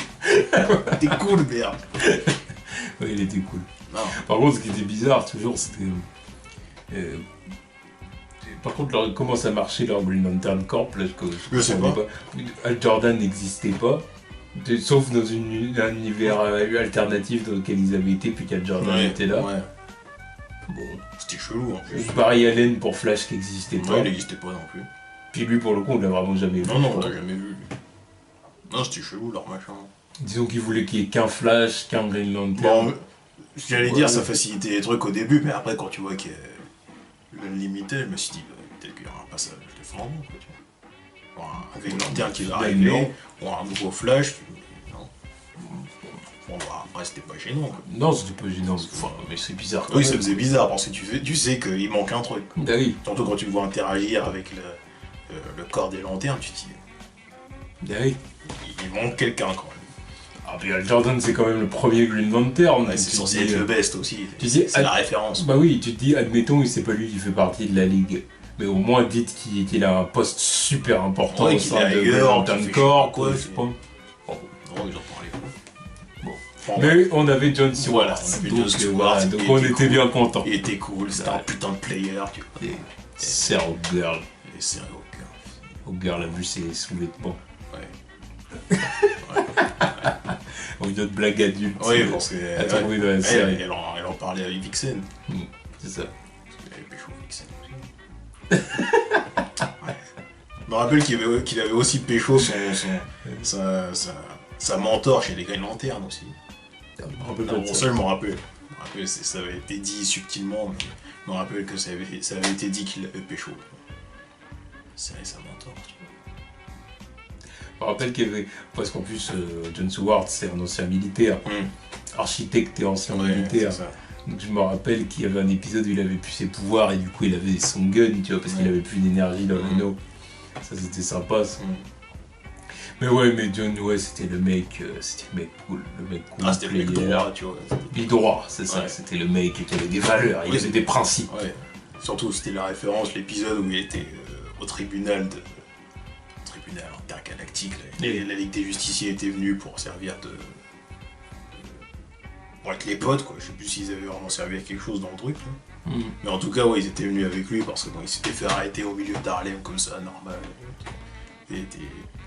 S2: T'es cool, merde.
S1: Ouais, il était cool.
S2: Non.
S1: Par contre, ce qui était bizarre, toujours, c'était... Par contre, comment ça marchait leur Green Lantern Corp, là,
S2: je sais pas.
S1: Hal Jordan n'existait pas, sauf dans un univers alternatif dans lequel ils avaient été, puis qu'Hal Jordan était là.
S2: Ouais.
S1: Bon.
S2: C'était chelou en plus.
S1: Barry Allen pour Flash qui n'existait pas.
S2: Ouais, il n'existait pas non plus.
S1: Puis lui, pour le coup, on l'a vraiment jamais vu.
S2: Non, on l'a jamais vu. Non, c'était chelou leur machin.
S1: Disons qu'ils voulaient qu'il n'y ait qu'un Flash, qu'un Green Lantern.
S2: Bon, j'allais dire ça facilitait les trucs au début, mais après quand tu vois qu'il le limité, je me suis dit peut-être qu'il y aura un passage de flambeau, quoi, tu vois. Un Green Lantern qui va arriver, ou un nouveau Flash. Non. Bon, bah, après c'était pas gênant, quoi.
S1: Non, c'était pas gênant, enfin, mais c'est bizarre.
S2: Oui, ça faisait bizarre parce que tu sais qu'il manque un truc.
S1: Bah oui.
S2: Surtout quand tu le vois interagir avec le corps des lanternes, tu te dis.
S1: Bah oui.
S2: Il manque quelqu'un quand même.
S1: Ah, puis Hal Jordan, c'est quand même le premier Green Lantern.
S2: Ouais, c'est censé être le best aussi.
S1: C'est
S2: la référence.
S1: Bah oui, tu te dis, admettons, c'est pas lui qui fait partie de la ligue. Mais au moins, dites qu'il a un poste super important au sein de Green Lantern Corps, quoi, je sais pas.
S2: Non, ils en parlaient pas.
S1: Bon. Mais on avait John Stewart. Donc on était bien contents.
S2: Il était cool, c'était un putain de player, tu vois.
S1: C'est Girl.
S2: Et c'est
S1: Girl a vu ses sous-vêtements.
S2: Ouais.
S1: Au lieu de blague adulte.
S2: Oui, parce que.
S1: Elle
S2: en parlait avec Vixen.
S1: C'est ça.
S2: Parce qu'elle avait pécho Vixen aussi. Ouais. Je me rappelle qu'il avait aussi pécho sa mentor chez les Green Lantern aussi. Ça, je me rappelle. Ça avait été dit subtilement, mais je me rappelle que ça avait été dit qu'il avait pécho. C'est sa mentor, tu vois.
S1: Je me rappelle qu'il y avait, parce qu'en plus, John Stewart, c'est un ancien militaire, architecte et ancien militaire. Donc je me rappelle qu'il y avait un épisode où il avait plus ses pouvoirs et du coup il avait son gun, tu vois, parce qu'il avait plus d'énergie dans l'anneau. Ça c'était sympa. Ça. Mais John, c'était le mec cool,
S2: Ah, c'était le mec droit, tu vois.
S1: Il droit, c'est ça, c'était le mec qui avait des valeurs, il avait des principes.
S2: Ouais. Surtout, c'était la référence, l'épisode où il était au tribunal intergalactique. La Ligue des Justiciers était venue pour servir pour être les potes, quoi. Je sais plus s'ils avaient vraiment servi à quelque chose dans le truc. Mais en tout cas, ils étaient venus avec lui parce que il s'était fait arrêter au milieu d'Harlem comme ça, normal. Il était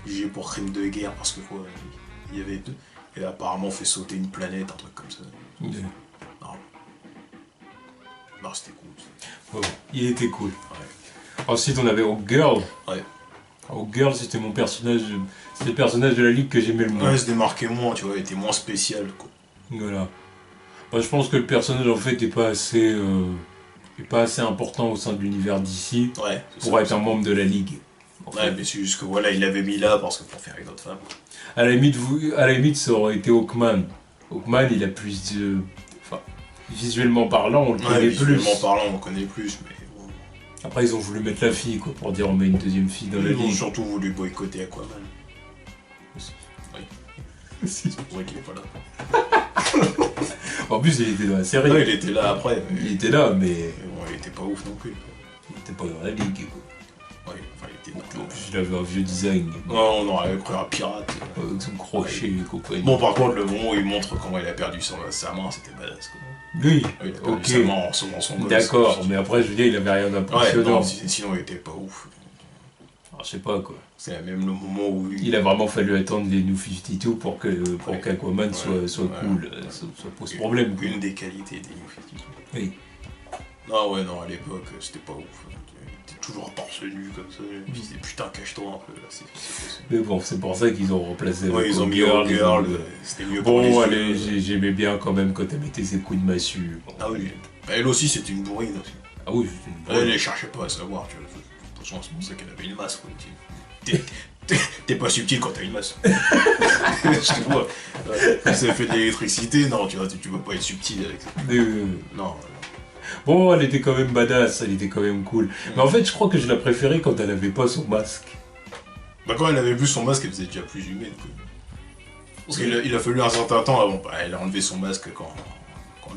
S2: jugé pour crime de guerre parce que quoi, il avait apparemment fait sauter une planète, un truc comme ça. Non, c'était cool.
S1: Il était cool. Ouais. Ensuite, on avait Hawkgirl.
S2: Ouais.
S1: Hawkgirl, c'était le personnage de la Ligue que j'aimais le moins.
S2: Ouais, il se démarquait moins, tu vois, il était moins spécial, quoi.
S1: Voilà. Je pense que le personnage, en fait, n'est pas assez important au sein de l'univers d'ici pour être un membre de la Ligue.
S2: Ouais, mais c'est juste que voilà, il l'avait mis là parce que pour faire une autre femme.
S1: À la limite, ça aurait été Hawkman. Hawkman, il a plus de... Enfin, visuellement parlant, on le connaît plus.
S2: Visuellement parlant, on le connaît plus, mais bon.
S1: Après, ils ont voulu mettre la fille, quoi, pour dire on met une deuxième fille dans la Ligue.
S2: Ils ont surtout voulu boycotter Aquaman.
S1: Aussi.
S2: Oui.
S1: C'est
S2: pour ça qu'il est pas là.
S1: En plus, il était dans la série.
S2: Ouais, il était là après. Mais...
S1: Il était là, mais...
S2: bon, il était pas ouf non plus.
S1: Il était pas dans la Ligue, quoi.
S2: Ouais, enfin, il était
S1: en plus, il avait un vieux design.
S2: Non, on aurait cru un pirate.
S1: Avec son crochet et compagnie.
S2: Bon, par contre, le moment où il montre comment il a perdu sa main, c'était badass, quoi.
S1: Oui,
S2: il a perdu sa main en sauvant son gosse.
S1: D'accord, mais après, je veux dire, il avait rien d'impressionnant.
S2: Ouais, sinon, il était pas ouf.
S1: Alors, je sais pas, quoi.
S2: C'est même le moment où...
S1: Il a vraiment fallu attendre les New 52 pour qu'Aquaman soit cool. Ça pose problème.
S2: Une des qualités des New 52.
S1: Oui.
S2: Non, à l'époque, c'était pas ouf. Il était toujours torse nu comme ça. Et puis, putain, cache-toi un peu, là.
S1: Mais bon, c'est pour ça qu'ils ont remplacé
S2: ils ont mis Hawkgirl. C'était mieux pour
S1: les allez, j'aimais bien quand même quand elle mettait ses coups de massue.
S2: Bon. Ah oui. Elle aussi, c'était une bourrine aussi.
S1: Ah oui, c'était une bourrine.
S2: Elle ne cherchait pas à savoir, tu vois. Attention, c'est pour ça qu'elle avait une masse, quoi. T'es pas subtil quand t'as une masse. Je te vois. Ça fait de l'électricité, non, tu vois, tu peux pas être subtil avec ça. Non.
S1: Bon, elle était quand même badass, elle était quand même cool. Mais en fait, je crois que je la préférais quand elle avait pas son masque.
S2: Bah quand elle avait plus son masque, elle faisait déjà plus humaine, quoi. Parce qu'il a fallu un certain temps avant. Bah, elle a enlevé son masque quand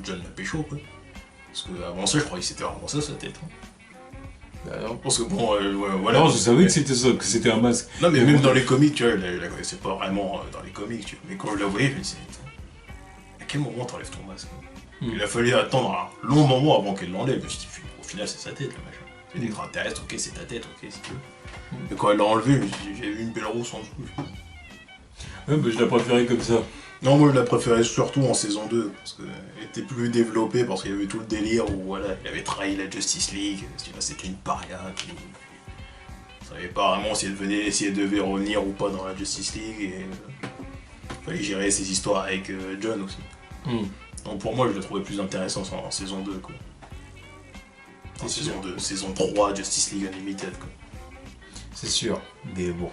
S2: John l'a pécho, quoi. Parce qu'avant ça, je croyais que c'était vraiment ça, sa tête. Hein.
S1: Bah non.
S2: Parce que bon, voilà.
S1: Non, je savais que c'était ça, que c'était un masque.
S2: Non, mais même dans les comics, tu vois, je la connaissais pas vraiment dans les comics, tu vois. Mais quand je la voyais, je me disais, à quel moment t'enlèves ton masque, hein. Il a fallu attendre un long moment avant qu'elle l'enlève. Je me suis dit, au final, c'est sa tête, le machin. C'est des extraterrestres, ok, c'est ta tête, ok, si tu veux. Mais quand elle l'a enlevé, j'ai vu une belle rousse en dessous.
S1: Ouais, bah je la préférais comme ça.
S2: Non, moi je la préférais surtout en saison 2, parce qu'elle était plus développée, parce qu'il y avait tout le délire où voilà, il avait trahi la Justice League, c'était une paria, qui ne savait pas vraiment si elle devait revenir ou pas dans la Justice League, et il fallait gérer ses histoires avec John aussi. Donc pour moi je le trouvais plus intéressant en saison 2, quoi. En saison 2, saison 3, Justice League Unlimited, quoi.
S1: C'est sûr, mais bon.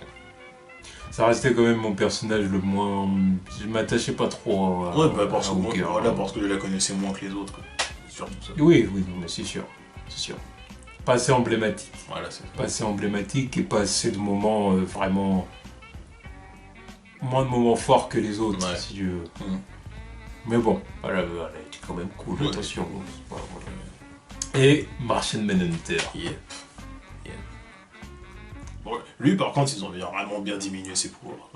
S1: Ça restait quand même mon personnage le moins... Je m'attachais pas trop à...
S2: Ouais, bah parce que je la connaissais moins que les autres, quoi. C'est surtout ça.
S1: Oui, non, mais c'est sûr. Pas assez emblématique.
S2: Voilà, c'est ça.
S1: Pas assez emblématique et pas assez de moments vraiment... Moins de moments forts que les autres, si tu veux. Mais bon, elle était quand même cool, attention. Et Martian Manhunter.
S2: Yep. Bon, lui, par contre, ils ont vraiment bien diminué ses pouvoirs.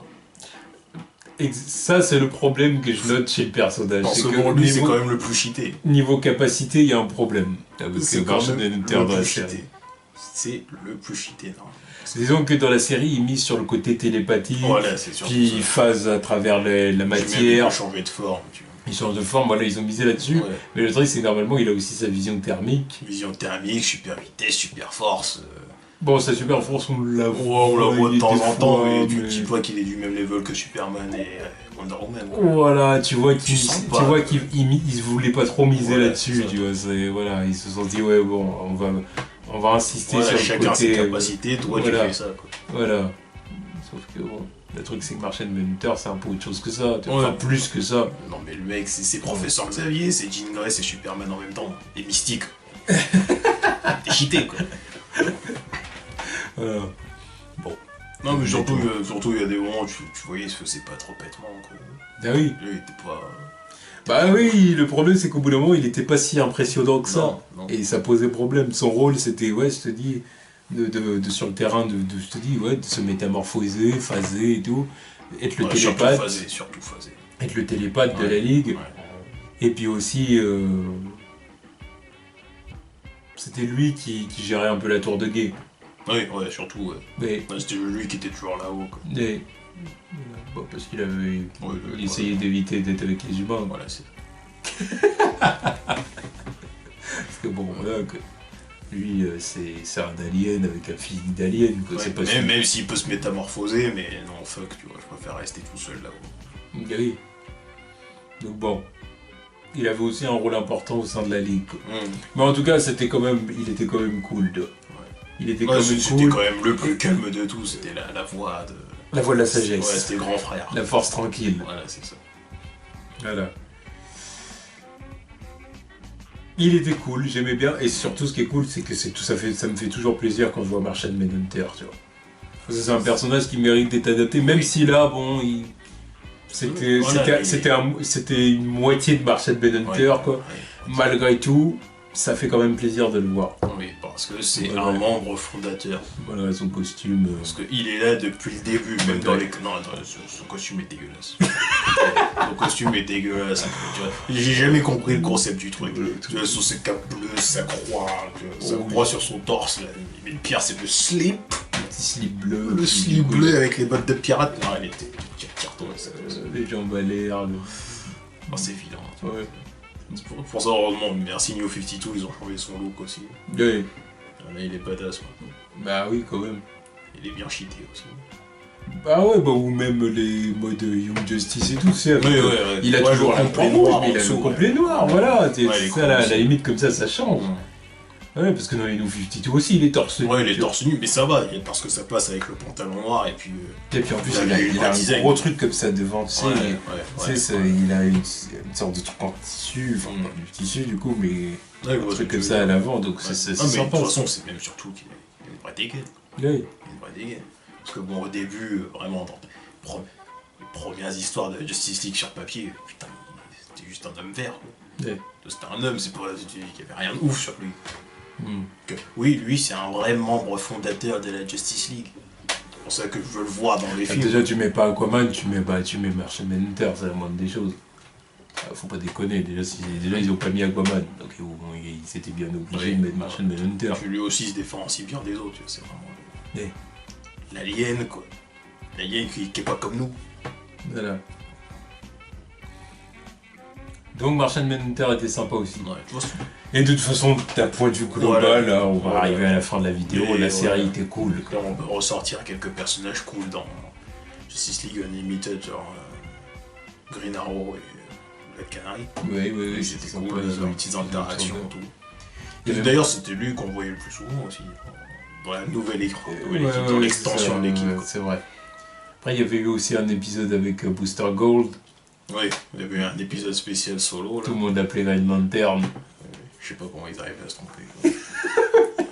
S1: Et ça, c'est le problème que je note chez le personnage.
S2: Parce que pour lui, c'est quand même le plus cheaté.
S1: Niveau capacité, il y a un problème.
S2: C'est Martian Manhunter dans la série. C'est le plus cheaté, non.
S1: Disons que dans la série, il mise sur le côté télépathie,
S2: puis
S1: il phase à travers la matière.
S2: Il a changé de forme, tu vois.
S1: Il change de forme, voilà, ils ont misé là-dessus. Ouais. Mais le truc, c'est que normalement, il a aussi sa vision thermique.
S2: Vision thermique, super vitesse, super force.
S1: Bon, sa super force, on la
S2: voit de temps en temps, mais tu vois qu'il est du même level que Superman et Wonder Woman.
S1: Voilà, tu vois qu'il ne voulait pas trop miser là-dessus, tu vois. Voilà, ils se sont dit, ouais, bon, on va insister sur le côté...
S2: Chacun ses capacités, toi tu fais ça, quoi.
S1: Voilà. Sauf que, bon... Le truc, c'est que Martian Manhunter, c'est un peu autre chose que ça. Enfin, plus que ça.
S2: Non, mais le mec, c'est Professeur Xavier, c'est Jean Grey, c'est Superman en même temps. Et Mystique. T'es cheaté, quoi.
S1: Voilà. Bon.
S2: Non, mais surtout, il y a des moments où tu voyais, il se faisait pas trop bêtement, quoi.
S1: Ah oui.
S2: Lui, il était pas...
S1: Bah oui, le problème, c'est qu'au bout d'un moment, il était pas si impressionnant que ça. Non. Et ça posait problème. Son rôle, c'était, ouais, je te dis... sur le terrain, je te dis, ouais, de se métamorphoser, phaser et tout, être le télépathe,
S2: surtout phaser.
S1: Être le télépathe de la Ligue, et puis aussi, c'était lui qui gérait un peu la tour de guet.
S2: Oui, surtout, c'était lui qui était toujours là-haut, quoi.
S1: Bon, parce qu'il avait essayé d'éviter d'être avec les humains.
S2: Voilà, c'est
S1: parce que bon, voilà, que... Lui, c'est un alien avec un physique d'alien, quoi.
S2: Ouais,
S1: c'est pas
S2: même s'il peut se métamorphoser, mais non, fuck, tu vois, je préfère rester tout seul là-haut.
S1: Oui. Donc bon, il avait aussi un rôle important au sein de la Ligue, quoi. Mais en tout cas, il était quand même cool, Il était quand même cool.
S2: C'était quand même le plus calme de tout, c'était la voix de...
S1: La voix de la sagesse.
S2: Ouais, c'était grand frère.
S1: La force tranquille.
S2: Voilà, c'est ça.
S1: Voilà. Il était cool, j'aimais bien, et surtout ce qui est cool, c'est que ça me fait toujours plaisir quand je vois Martian Manhunter, tu vois. Parce que c'est un personnage qui mérite d'être adapté, même si là, bon, c'était une moitié de Martian Manhunter, quoi. Malgré tout, ça fait quand même plaisir de le voir.
S2: Oui, parce que c'est un membre fondateur.
S1: Voilà, son costume...
S2: Parce qu'il est là depuis le début, même dans les... Non, son costume est dégueulasse. Son costume est dégueulasse. J'ai jamais compris le concept du truc. Tu vois, sur ses capes bleues, sa croix, sa croix sur son torse, là. Mais le pire, c'est le slip.
S1: Le petit slip bleu.
S2: Le slip bleu avec les bottes de pirate. Non, elle était... Tire-toi, ça.
S1: Les jambes à l'air.
S2: Oh, c'est vilain.
S1: Ouais.
S2: Pour ça, heureusement, merci New 52, ils ont changé son look aussi.
S1: Oui.
S2: Là, il est badass, quoi.
S1: Bah oui, quand même.
S2: Il est bien cheaté aussi.
S1: Bah ouais, ou même les modes Young Justice et tout, c'est... Il a toujours un complet noir, mais il a le complet noir, voilà. C'est ça, la limite, comme ça change. Ouais, parce que dans les New 52 aussi, il est torse nu.
S2: Ouais, il est torse nu, mais ça va, parce que ça passe avec le pantalon noir, et puis
S1: en plus, il a un gros truc comme ça devant, tu sais, il a une sorte de truc en tissu, enfin, pas du tissu du coup, mais un truc comme ça à l'avant, donc c'est sympa.
S2: Mais de toute façon, c'est même surtout qu'il a une vraie dégaine.
S1: Oui.
S2: Il a une vraie dégaine. Parce que bon, au début, vraiment, dans les premières histoires de Justice League sur papier, putain, c'était juste un homme vert, quoi.
S1: Ouais.
S2: C'était un homme, c'est pas, il y avait rien de ouf sur lui. Oui, lui, c'est un vrai membre fondateur de la Justice League. C'est pour ça que je veux le voir dans les films.
S1: Déjà, tu mets pas Aquaman, tu mets Martian Manhunter, c'est la moindre des choses. Faut pas déconner, déjà ils ont pas mis Aquaman, donc ils s'étaient bien obligés de mettre Martian Manhunter.
S2: Puis lui aussi se défend aussi bien des autres, c'est vraiment l'alien, quoi. L'alien qui est pas comme nous.
S1: Voilà. Donc Martian Manhunter était sympa aussi.
S2: Ouais,
S1: et de toute façon, d'un point de vue global, là, on va arriver à la fin de la vidéo, la série était cool.
S2: Là, on peut ressortir quelques personnages cool dans Justice League Unlimited, genre Green Arrow et Black Canary.
S1: Oui,
S2: c'était cool, ils ont eu des petites interactions et tout. D'ailleurs, c'était lui qu'on voyait le plus souvent aussi, dans la nouvelle équipe, dans l'extension de l'équipe.
S1: C'est vrai. Après, il y avait eu aussi un épisode avec Booster Gold.
S2: Oui, il y avait eu un épisode spécial solo. Là.
S1: Tout le monde l'appelait Green Lantern.
S2: Je sais pas comment ils arrivaient à se tromper.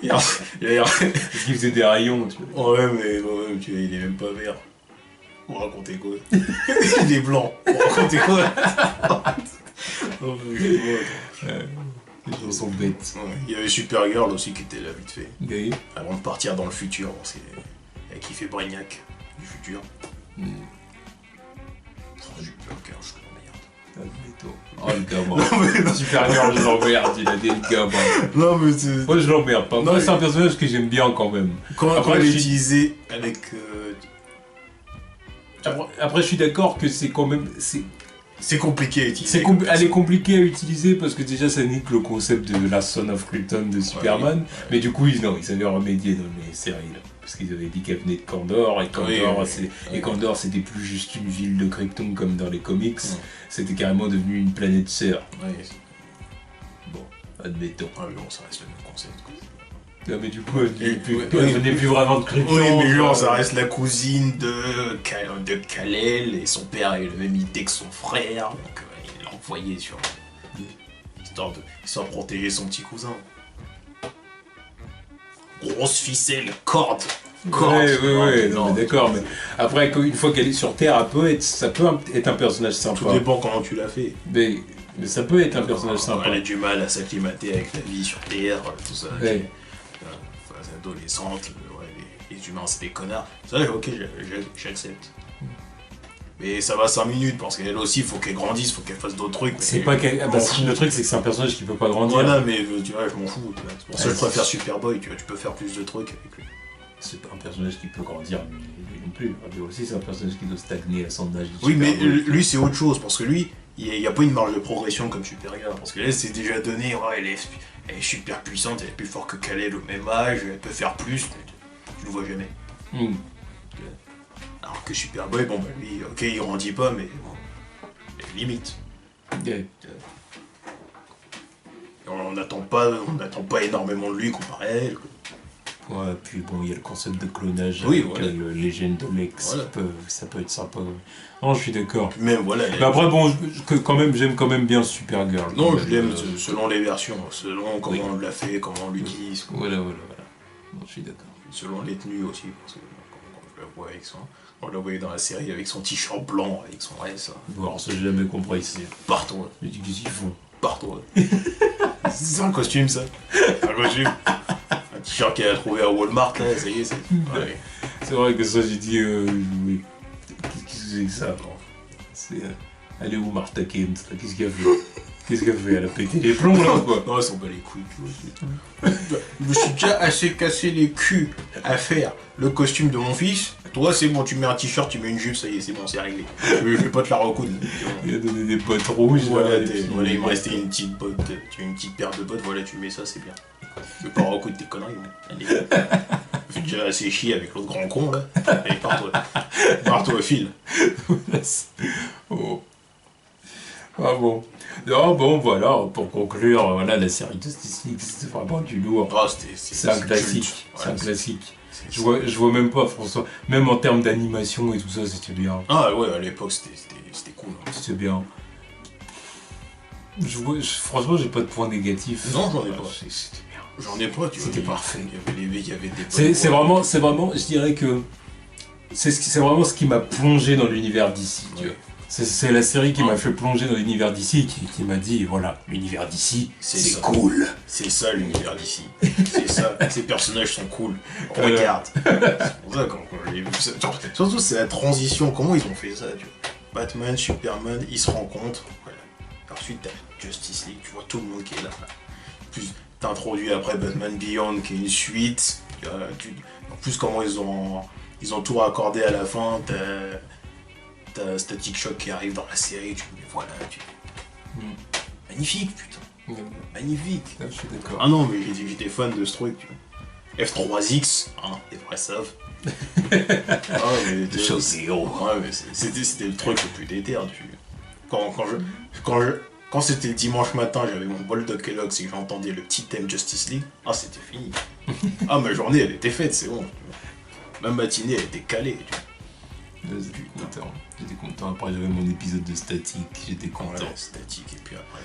S2: Parce
S1: qu'il faisait des rayons, tu
S2: vois. Ouais, mais il est même pas vert. Vous racontez quoi? Il est blanc. Vous racontez quoi?
S1: Les gens sont bêtes.
S2: Ouais. Il y avait Supergirl aussi qui était là vite fait.
S1: Oui.
S2: Avant de partir dans le futur, elle qui fait Brainiac du futur. Supergirl, je
S1: Oh le gamin. Supergirl, je l'emmerde, il a des gamins.
S2: Non mais c'est...
S1: Moi je l'emmerde pas. Moi c'est un personnage que j'aime bien quand même.
S2: Après il est utilisé avec...
S1: Après je suis d'accord que c'est quand même...
S2: C'est compliqué à utiliser.
S1: Elle est compliquée à utiliser parce que déjà ça nique le concept de la Son of Krypton de Superman. Ouais. Mais du coup, ils avaient remédié dans les séries là. Parce qu'ils avaient dit qu'elle venait de Kandor et Kandor c'était plus juste une ville de Krypton comme dans les comics. C'était carrément devenu une planète sœur. Bon, admettons.
S2: Ah mais bon, ça reste le même concept.
S1: Non mais du coup, elle venait plus vraiment de Krypton.
S2: Oui, mais genre, ça reste la cousine de Kal-El et son père avait le même idée que son frère, donc il l'a envoyé sur... histoire de protéger son petit cousin. Grosse ficelle, corde.
S1: Ouais, non, mais d'accord, mais après, une fois qu'elle est sur Terre, ça peut être un personnage sympa.
S2: Tout dépend comment tu l'as fait.
S1: Mais ça peut être un personnage sympa.
S2: Elle a du mal à s'acclimater avec la vie sur Terre, tout ça.
S1: Ouais.
S2: Phase adolescente, les humains c'est des connards. Ça, ok, j'accepte. Mais ça va 5 minutes parce qu'elle aussi, il faut qu'elle grandisse, il faut qu'elle fasse d'autres trucs.
S1: Le truc, c'est que c'est un personnage qui peut pas grandir.
S2: Voilà, mais tu vois, je m'en fous. C'est pour ça que je préfère Superboy, tu vois, tu peux faire plus de trucs avec lui.
S1: C'est pas un personnage qui peut grandir lui non plus. Lui aussi, c'est un personnage qui doit stagner à son âge.
S2: Oui, mais lui, c'est autre chose parce que lui, il n'y a pas une marge de progression comme Supergirl. Parce que là, c'est déjà donné, elle est super puissante, elle est plus forte que Kal-El au même âge, elle peut faire plus, mais tu le vois jamais. Alors que Superboy, bon bah lui, ok, il grandit pas, mais bon, il limite. On n'attend pas énormément de lui comparé à elle.
S1: Ouais, puis bon, il y a le concept de clonage avec le Legend of Lex, ça peut être sympa. Non, je suis d'accord.
S2: Mais voilà.
S1: Mais après, bon, j'aime quand même bien Supergirl.
S2: Non, je l'aime selon les versions, selon comment on l'a fait, comment on l'utilise.
S1: Voilà. Non, je suis d'accord.
S2: Selon les tenues aussi, parce que quand je la vois on l'a voyait dans la série avec son t-shirt blanc, avec son ça.
S1: Bon, alors ça, j'ai jamais compris ici.
S2: Partout.
S1: J'ai dit, qu'est-ce qu'ils font?
S2: Partout. C'est un costume, ça. Un costume. Un t-shirt qu'elle a trouvé à Walmart, là, ça y est, c'est... Ouais.
S1: C'est vrai que ça, j'ai dit, oui. Qu'est-ce que c'est que ça? C'est... Elle est où, Martha Kent? Qu'est-ce qu'elle fait? Elle a pété les plombs, là, ou quoi?
S2: Non, elle s'en bat les couilles, tu vois. Je me suis déjà assez cassé les culs à faire le costume de mon fils. Toi, c'est bon, tu mets un t-shirt, tu mets une jupe, ça y est, c'est bon, c'est réglé. Je vais pas te la recoudre.
S1: Il a donné des bottes rouges.
S2: Voilà, il me restait une petite botte, tu as une petite paire de bottes, voilà, tu mets ça, c'est bien. Je vais pas recoudre tes conneries, allez. Je suis déjà assez chier avec l'autre grand con, là. Allez, pars-toi. Pars-toi, file.
S1: Oh. Ah bon. Non, bon, voilà, pour conclure, voilà, la série Justice League, c'est vraiment du lourd.
S2: Ah,
S1: c'est un classique.
S2: Ouais,
S1: c'est un classique. Je vois même pas, François. Même en termes d'animation et tout ça, c'était bien.
S2: Ah ouais, à l'époque, c'était cool. Hein.
S1: C'était bien. Franchement, j'ai pas de points négatifs.
S2: Non, j'en ai pas.
S1: C'était bien.
S2: J'en ai pas, tu vois.
S1: C'était parfait.
S2: Il y avait des
S1: c'est vraiment, je dirais que c'est vraiment ce qui m'a plongé dans l'univers d'ici. Ouais. C'est la série qui m'a fait plonger dans l'univers d'ici, qui m'a dit, voilà, l'univers d'ici, c'est cool.
S2: C'est ça l'univers d'ici. C'est ça, ces personnages sont cool. Regarde. C'est pour ça quand j'ai vu ça. Surtout c'est la transition, comment ils ont fait ça, tu vois. Batman, Superman, ils se rencontrent. Voilà. Ensuite t'as Justice League, tu vois tout le monde qui est là. Plus t'introduis après Batman Beyond qui est une suite. En plus comment ils ont tout raccordé à la fin, t'as Static Shock qui arrive dans la série, tu me dis voilà, magnifique putain, magnifique.
S1: Je suis d'accord.
S2: Ah non mais j'étais fan de ce truc, tu vois. F3X, hein, les vrais savent.
S1: De choses zéro.
S2: Ouais mais c'était le truc le plus déter, quand c'était le dimanche matin, j'avais mon bol de Kellogg's et que j'entendais le petit thème Justice League, ah c'était fini. Ah ma journée elle était faite, c'est bon. Ma matinée elle était calée, tu vois.
S1: J'étais content. Après j'avais mon épisode de Static, j'étais content.
S2: Ouais, Static et puis après.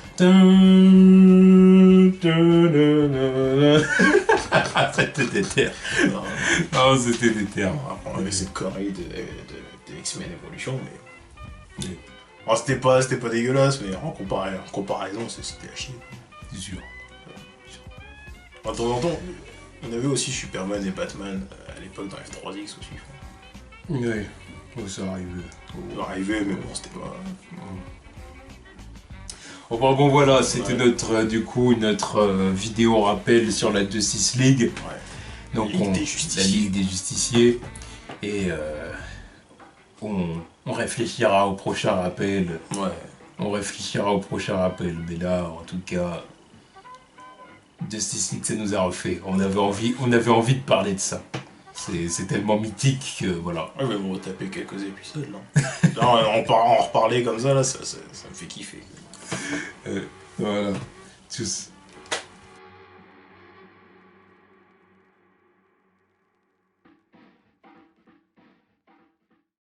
S1: C'était déter. Non, c'était déter.
S2: Après on avait cette connerie de X-Men Evolution, mais. Oh, c'était pas dégueulasse, mais en comparaison, c'était à chier.
S1: C'est sûr.
S2: De temps en temps, on avait aussi Superman et Batman à l'époque dans F3X aussi, je crois.
S1: Oui. Ça
S2: arrivait, mais bon, c'était pas.
S1: Bon voilà, c'était notre vidéo rappel sur la Justice League.
S2: Ouais.
S1: Donc la Ligue des Justiciers. Et on réfléchira au prochain rappel.
S2: Ouais.
S1: On réfléchira au prochain rappel. Mais là, en tout cas, Justice League, ça nous a refait. On avait envie de parler de ça. C'est tellement mythique que voilà.
S2: Ouais, mais on va taper quelques épisodes là. Là en reparler comme ça, là, ça me fait kiffer.
S1: Voilà. Tchuss.